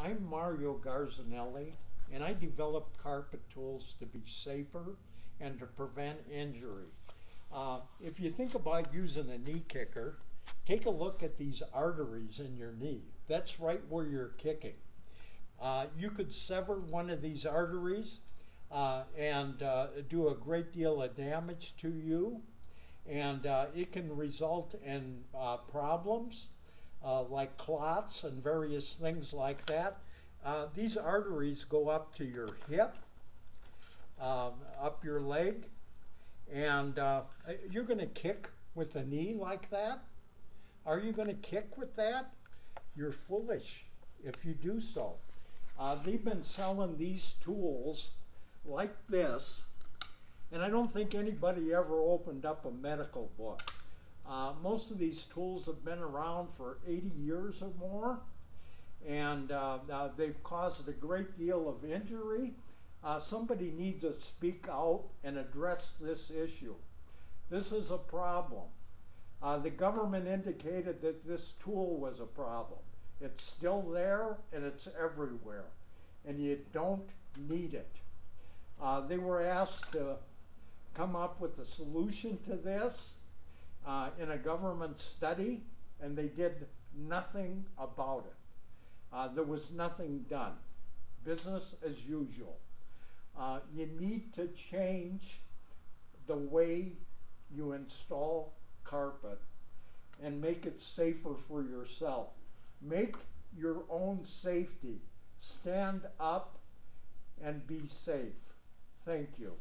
I'm Mario Garzanelli, and I develop carpet tools to be safer and to prevent injury. If you think about using a knee kicker, take a look at these arteries in your knee. That's right where you're kicking. You could sever one of these arteries and do a great deal of damage to you, and it can result in problems like clots and various things like that. These arteries go up to your hip, up your leg, and you're going to kick with a knee like that? Are you going to kick with that? You're foolish if you do so. They've been selling these tools like this, and I don't think anybody ever opened up a medical book. Most of these tools have been around for 80 years or more, and they've caused a great deal of injury. Somebody needs to speak out and address this issue. This is a problem. The government indicated that this tool was a problem. It's still there and it's everywhere, and you don't need it. They were asked to come up with a solution to this in a government study, and they did nothing about it. There was nothing done. Business as usual. You need to change the way you install carpet and make it safer for yourself. Make your own safety. Stand up and be safe. Thank you.